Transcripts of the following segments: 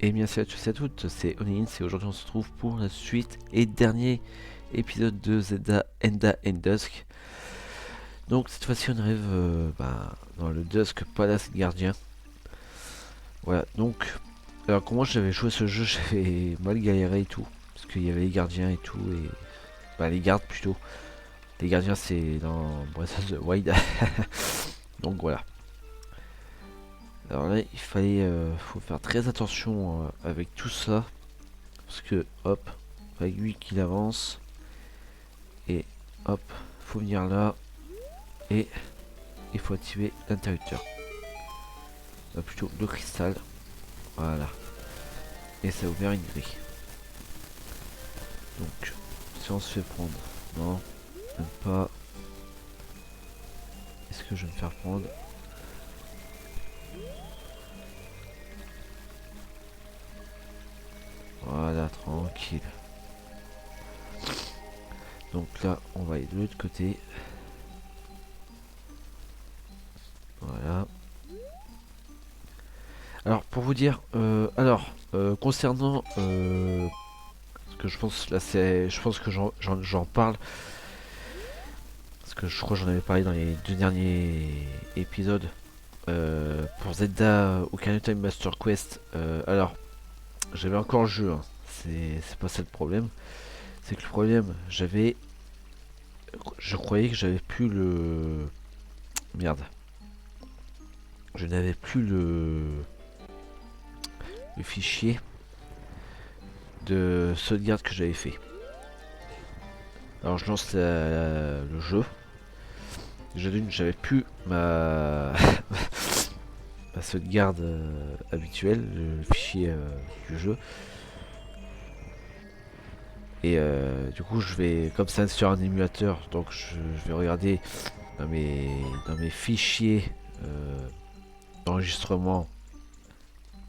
Et bien salut à tous et à toutes, c'est Onins et aujourd'hui on se retrouve pour la suite et dernier épisode de Zelda Enda and Dusk. Donc cette fois-ci on arrive dans le Dusk Palace Gardien. Voilà, donc alors comment j'avais joué ce jeu, j'avais mal galéré et tout, parce qu'il y avait les gardiens et tout, et les gardes plutôt. Les gardiens c'est dans Breath of the Wild. Donc voilà. Alors là il fallait faut faire très attention avec tout ça, parce que hop, avec lui qu'il avance. Et hop, faut venir là et il faut activer l'interrupteur. Plutôt le cristal. Voilà. Et ça a ouvert une grille. Donc, si on se fait prendre. Non, même pas. Est-ce que je vais me faire prendre? Voilà, tranquille. Donc là, on va aller de l'autre côté. Voilà. Alors, pour vous dire, concernant ce que je pense, là, c'est, je pense que j'en parle, parce que je crois que j'en avais parlé dans les deux derniers épisodes. Pour Zelda Ocarina of Time Master Quest, alors j'avais encore le jeu, hein. C'est pas ça le problème. C'est que le problème, je croyais que j'avais plus le. Merde. Je n'avais plus le fichier de sauvegarde que j'avais fait. Alors je lance le jeu. Déjà d'une, j'avais plus ma sauvegarde habituelle, le fichier du jeu. Et du coup, je vais, comme ça sur un émulateur, donc je vais regarder dans mes fichiers d'enregistrement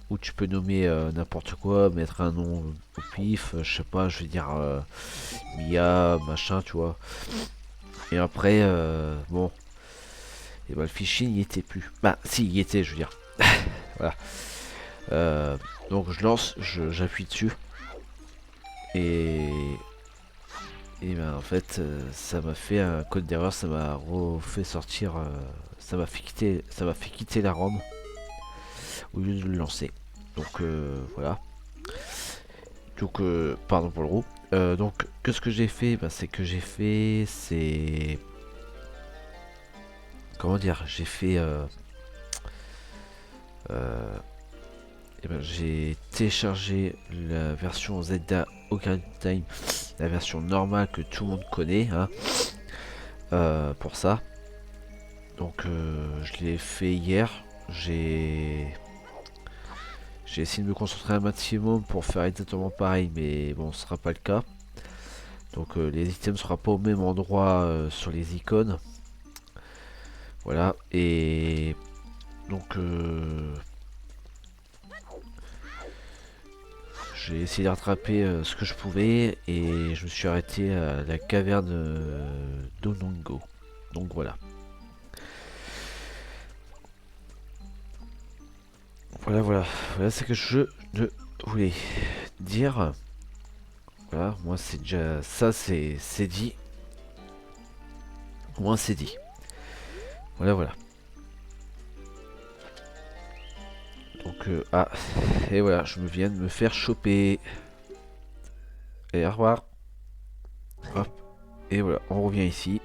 où tu peux nommer n'importe quoi, mettre un nom au pif, je sais pas, je vais dire Mia, machin, tu vois. Et après, bon, et le fichier n'y était plus. Bah, si, il y était, je veux dire. Voilà. Euh, donc je lance, j'appuie dessus. Et en fait, ça m'a fait un code d'erreur, ça m'a refait sortir, ça m'a fait quitter la ROM au lieu de le lancer. Donc voilà. Donc pardon pour le roux. Donc qu'est-ce que j'ai fait? C'est que c'est comment dire, euh, j'ai téléchargé la version Zelda Ocarina of Time, la version normale que tout le monde connaît, hein, pour ça. Donc je l'ai fait hier. J'ai essayé de me concentrer un maximum pour faire exactement pareil, mais bon, ce sera pas le cas. Donc les items ne seront pas au même endroit sur les icônes. Voilà, et donc j'ai essayé de rattraper ce que je pouvais et je me suis arrêté à la caverne d'Onongo. Donc voilà. Voilà ce que je voulais dire. Voilà, moi c'est déjà ça, c'est dit. Moi c'est dit. Voilà. Donc et voilà, je me viens de me faire choper. Et au revoir. Hop, et voilà, on revient ici.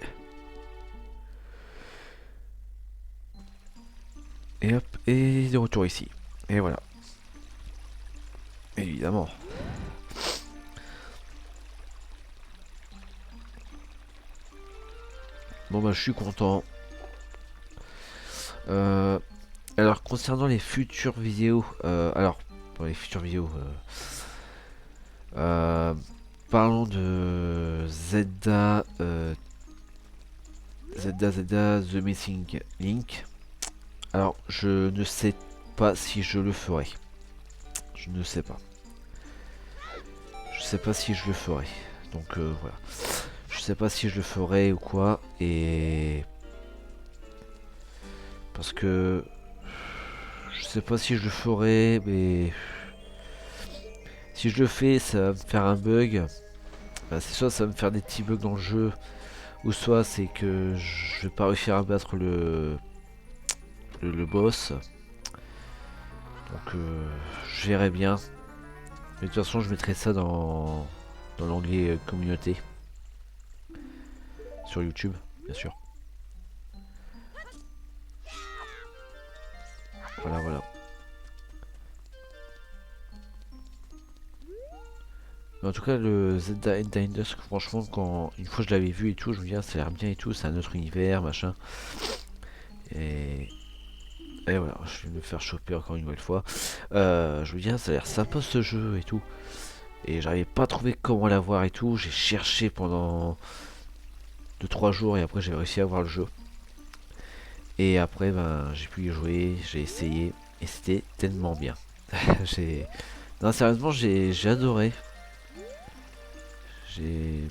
Et hop, et de retour ici. Et voilà. Évidemment. Bon bah je suis content. Euh, alors concernant les futures vidéos, pour les futures vidéos, euh, parlons de Zelda The Missing Link. Alors je ne sais pas si je le ferai. Je ne sais pas. Je sais pas si je le ferai. Donc voilà. Je sais pas si je le ferai ou quoi. Et parce que je sais pas si je le ferai, mais Si je le fais, ça va me faire un bug. C'est soit ça va me faire des petits bugs dans le jeu, ou soit c'est que je vais pas réussir à battre le boss. Donc je verrai bien. Mais de toute façon, je mettrai ça dans l'onglet communauté. Sur YouTube, bien sûr. Voilà, voilà. Mais en tout cas, le Zelda End Dusk, franchement, une fois je l'avais vu et tout, je me dis, ah, ça a l'air bien et tout, c'est un autre univers, machin. Et, et voilà, je vais me faire choper encore une nouvelle fois. Je me dis, ah, ça a l'air sympa ce jeu et tout. Et j'arrivais pas à trouver comment l'avoir et tout. J'ai cherché pendant 2-3 jours et après j'ai réussi à avoir le jeu. Et après, ben, j'ai pu y jouer, j'ai essayé et c'était tellement bien. j'ai... Non, sérieusement, j'ai adoré.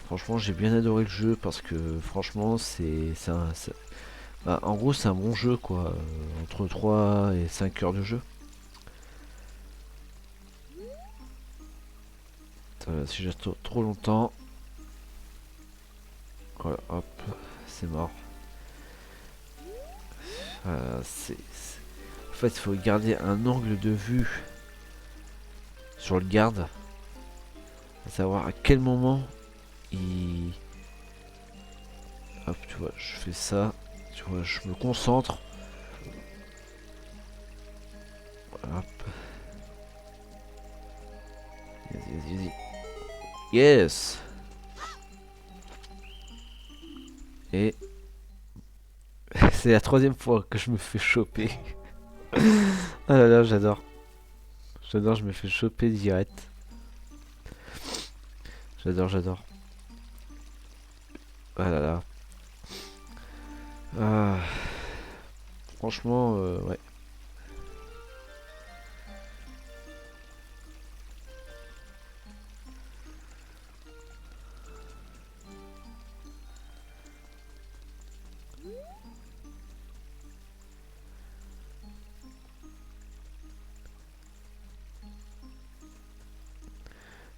Franchement, j'ai bien adoré le jeu parce que franchement, en gros, c'est un bon jeu quoi. Entre 3 et 5 heures de jeu. Si j'attends trop longtemps, voilà, hop, c'est mort. En fait, il faut garder un angle de vue sur le garde, à savoir à quel moment il. Hop, tu vois, je fais ça, tu vois, je me concentre. Hop. Vas-y, vas-y. Yes. Et c'est la troisième fois que je me fais choper. Ah là là, j'adore. J'adore, je me fais choper direct. J'adore, j'adore. Ah là là. Ah, franchement, ouais.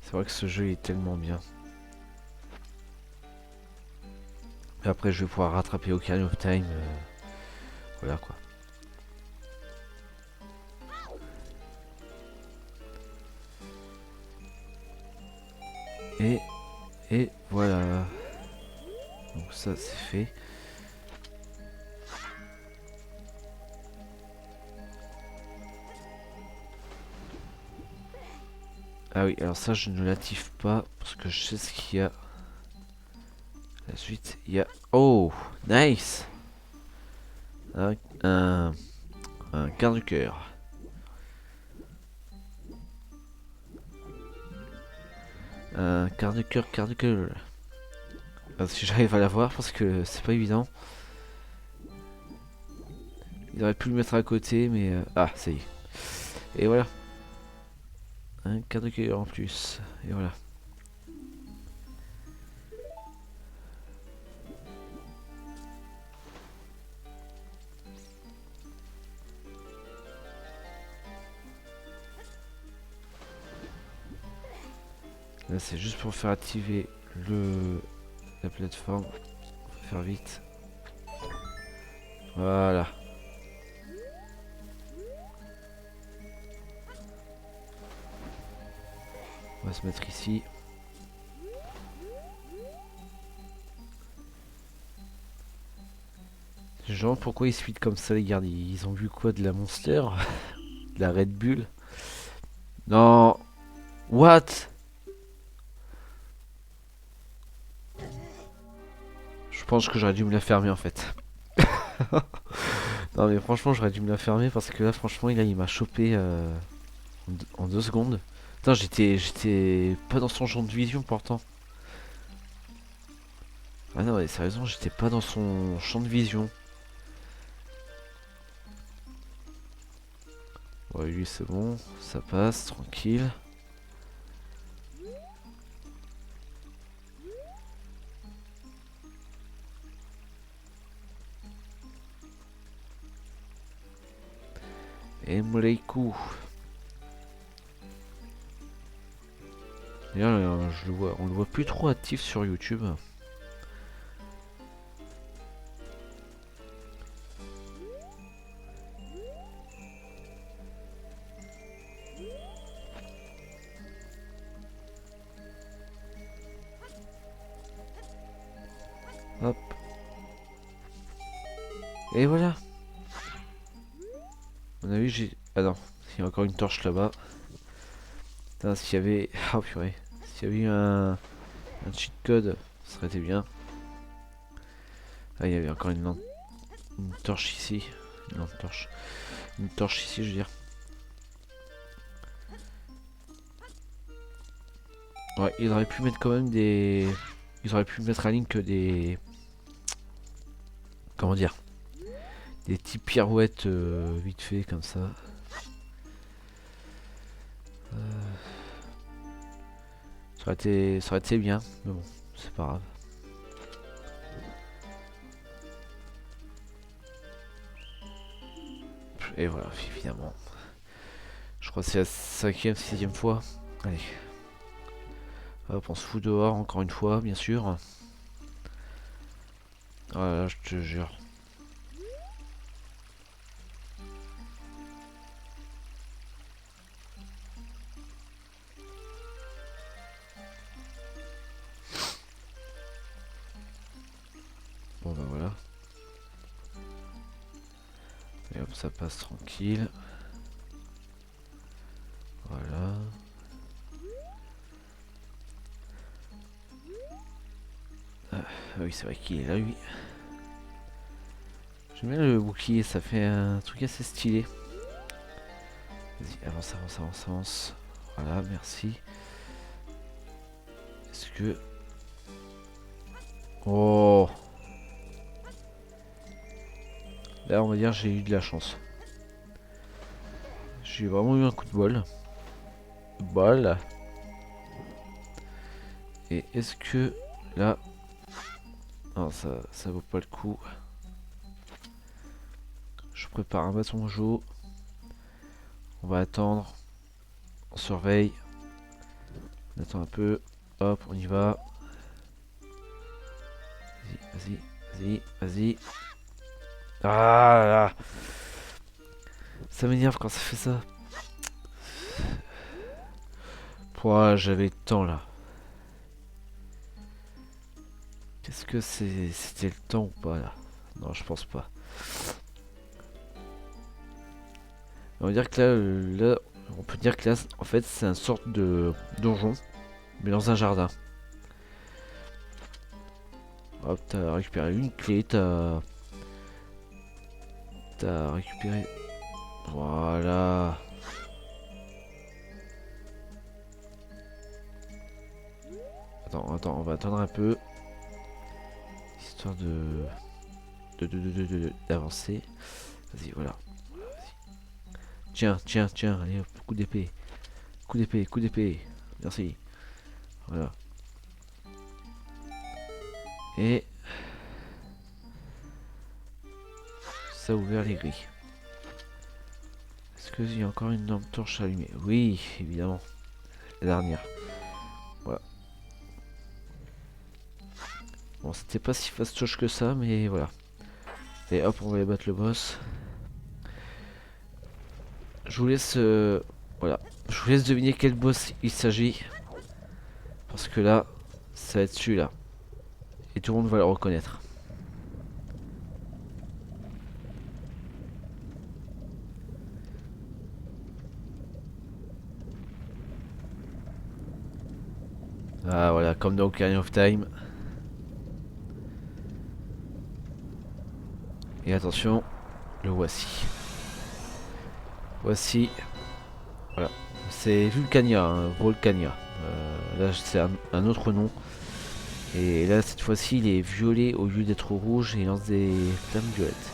C'est vrai que ce jeu est tellement bien. Et après, je vais pouvoir rattraper Ocarina of Time. Voilà quoi. Et, et voilà. Donc ça, c'est fait. Ah oui, alors ça, je ne l'active pas parce que je sais ce qu'il y a. La suite, il y a... Oh, nice. Un, un, un quart du cœur. Un quart de cœur, quart de cœur. Si j'arrive à l'avoir parce que c'est pas évident. Il aurait pu le mettre à côté, mais... Ah, ça y est. Et voilà. Un quart de cœur en plus. Et voilà. Là, c'est juste pour faire activer la plateforme. Faut faire vite. Voilà. On va se mettre ici. Genre, pourquoi ils suivent comme ça, les gardes? Ils ont vu quoi? De la Monster? De la Red Bull? Non. What? Je pense que j'aurais dû me la fermer en fait. Non mais franchement j'aurais dû me la fermer parce que là franchement il m'a chopé en 2 secondes. Putain j'étais pas dans son champ de vision pourtant. Ah non mais sérieusement j'étais pas dans son champ de vision. Ouais lui c'est bon, ça passe, tranquille. Et Mouleikou. D'ailleurs, on le voit plus trop actif sur YouTube. Hop. Et voilà. À mon avis, j'ai... Ah non, il y a encore une torche là-bas. Putain, s'il y avait... Oh purée. S'il y avait eu un cheat code, ça serait été bien. Ah, il y avait encore une torche ici. Non, une torche. Une torche ici, je veux dire. Ouais, ils auraient pu mettre quand même des... Ils auraient pu mettre à ligne que des... Comment dire? Des petites pirouettes vite fait comme ça. Ça aurait été bien, mais bon, c'est pas grave. Et voilà, finalement. Je crois que c'est la cinquième, sixième fois. Allez. Hop, on se fout dehors encore une fois, bien sûr. Voilà, je te jure. Bon bah voilà. Et hop, ça passe tranquille. Voilà. Ah oui, c'est vrai qu'il est là, lui. J'aime bien le bouclier, ça fait un truc assez stylé. Vas-y, avance, avance, avance, avance. Voilà, merci. Est-ce que... Oh! Là, on va dire j'ai eu de la chance. J'ai vraiment eu un coup de bol. Bol. Et est-ce que... Là... Non, ça vaut pas le coup. Je prépare un bâton jaune. On va attendre. On surveille. On attend un peu. Hop, on y va. Vas-y, vas-y, vas-y, vas-y. Ah là. Ça m'énerve quand ça fait ça. Pouah, j'avais le temps là. Qu'est-ce que c'était le temps ou pas là? Non, je pense pas. On va dire que là, on peut dire que là, en fait, c'est une sorte de donjon, mais dans un jardin. Hop, t'as récupéré une clé, t'as récupéré... Voilà. Attends, on va attendre un peu. Histoire d'avancer. Vas-y, voilà. Tiens, tiens, tiens, allez hop, coup d'épée. Coup d'épée, coup d'épée. Merci. Voilà. Et... ça a ouvert les grilles. Est-ce qu'il y a encore une lampe torche allumée? Oui, évidemment. La dernière. Voilà. Bon, c'était pas si fastoche que ça, mais voilà. Et hop, on va aller battre le boss. Je vous laisse... voilà. Je vous laisse deviner quel boss il s'agit. Parce que là, ça va être celui-là. Et tout le monde va le reconnaître. Ah voilà, comme dans Ocarina of Time. Et attention, le voici. Voici. Voilà. C'est Vulcania, hein, Volcania. Là, c'est un autre nom. Et là, cette fois-ci, il est violet au lieu d'être rouge et il lance des flammes violettes.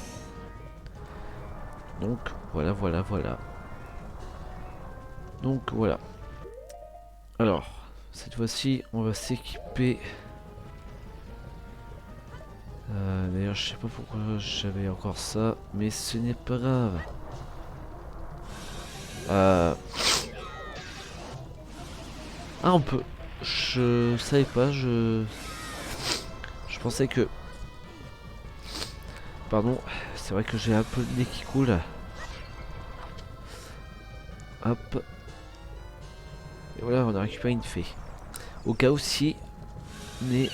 Donc, voilà, voilà, voilà. Donc, voilà. Alors, cette fois-ci, on va s'équiper. D'ailleurs, je sais pas pourquoi j'avais encore ça, mais ce n'est pas grave. Ah, on peut. Je savais pas, je pensais que... Pardon, c'est vrai que j'ai un peu le nez qui coule. Hop. Et voilà, on a récupéré une fée. Au cas où si... Mais...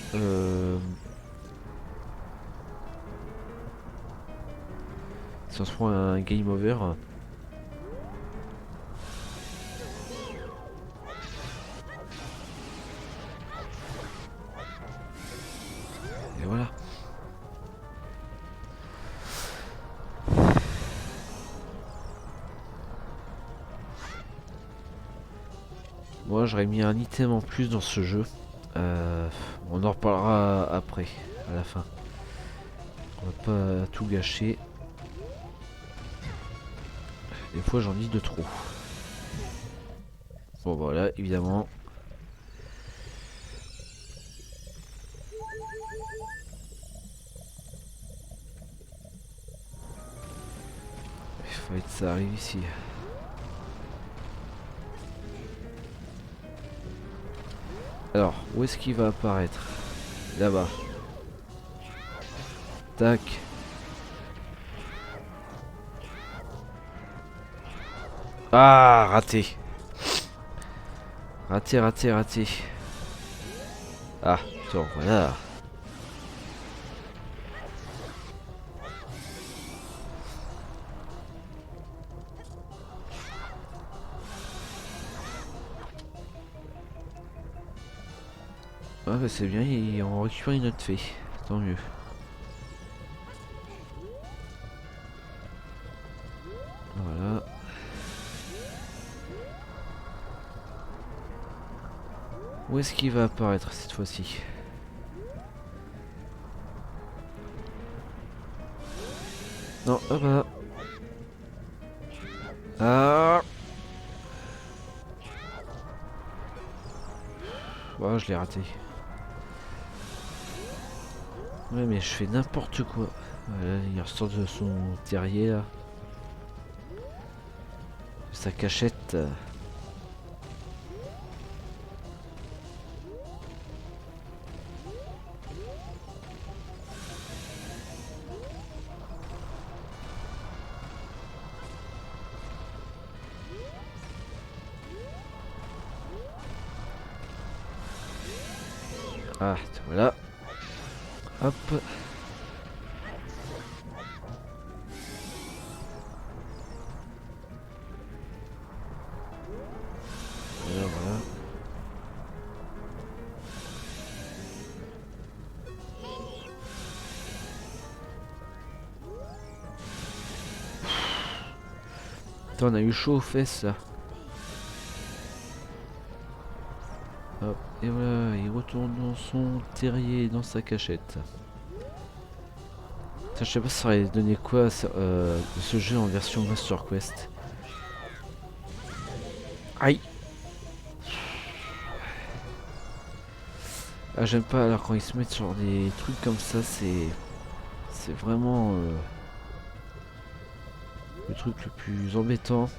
si on se prend un game over... Et voilà. Moi j'aurais mis un item en plus dans ce jeu. On en reparlera après, à la fin. On va pas tout gâcher. Des fois j'en dis de trop. Bon voilà, évidemment. Il fallait que ça arrive ici. Alors, où est-ce qu'il va apparaître? Là-bas. Tac. Ah, raté. Raté, raté, raté. Ah, tiens, voilà. Ah bah c'est bien, on récupère une autre fée. Tant mieux. Voilà. Où est-ce qu'il va apparaître cette fois-ci? Non, ah bah. Ah. Oh, je l'ai raté. Ouais, mais je fais n'importe quoi. Voilà, il ressort de son terrier là. De sa cachette. Ah, voilà. Hop. Voilà, voilà. Putain, on a eu chaud aux fesses là. Hop, et voilà, il retourne dans son terrier, dans sa cachette. Putain, je sais pas si ça aurait donné quoi ce jeu en version Master Quest. Aïe. Ah, j'aime pas, alors quand ils se mettent sur des trucs comme ça, c'est vraiment le truc le plus embêtant.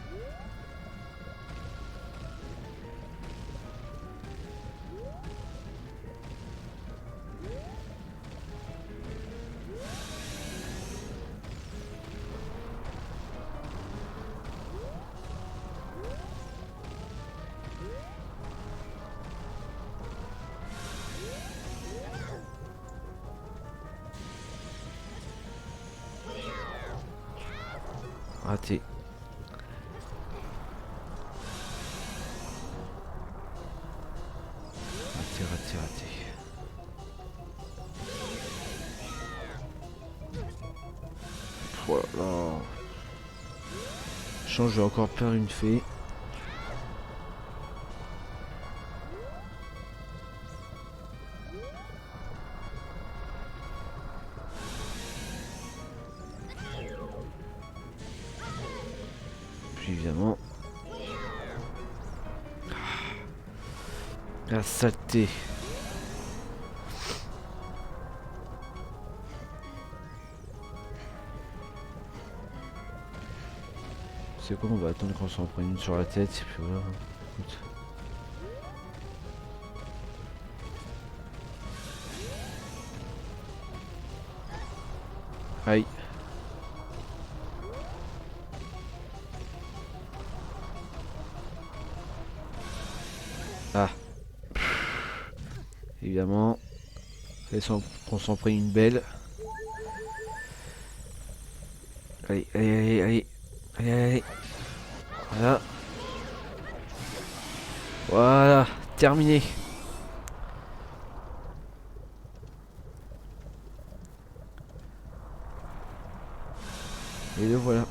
Raté. Raté, raté, raté. Voilà. Je vais encore perdre une fée. Puis évidemment. La saleté. C'est quoi, on va attendre qu'on s'en prenne une sur la tête et puis voilà. Écoute. Aïe. Ah, évidemment. On s'en prenne une belle. Allez, allez, allez, allez. Allez, allez. Voilà. Voilà. Terminé. Et le voilà.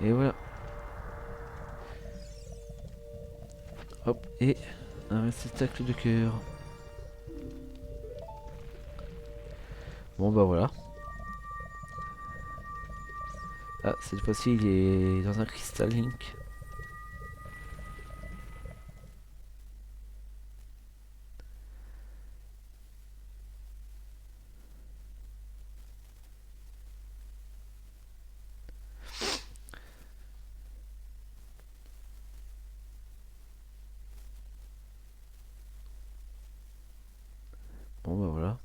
Et voilà. Hop. Et un réceptacle de cœur. Bon bah voilà. Ah, cette fois-ci il est dans un cristal Link. Bon bah voilà.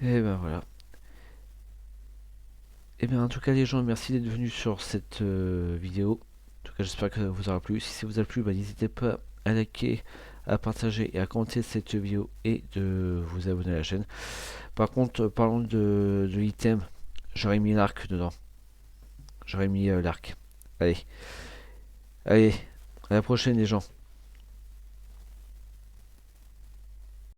Et ben voilà. Et bien en tout cas les gens, merci d'être venus sur cette vidéo. En tout cas j'espère que ça vous aura plu. Si ça vous a plu, bah, n'hésitez pas à liker, à partager et à commenter cette vidéo et de vous abonner à la chaîne. Par contre, parlons de l'item, j'aurais mis l'arc dedans. J'aurais mis l'arc. Allez, allez, à la prochaine les gens.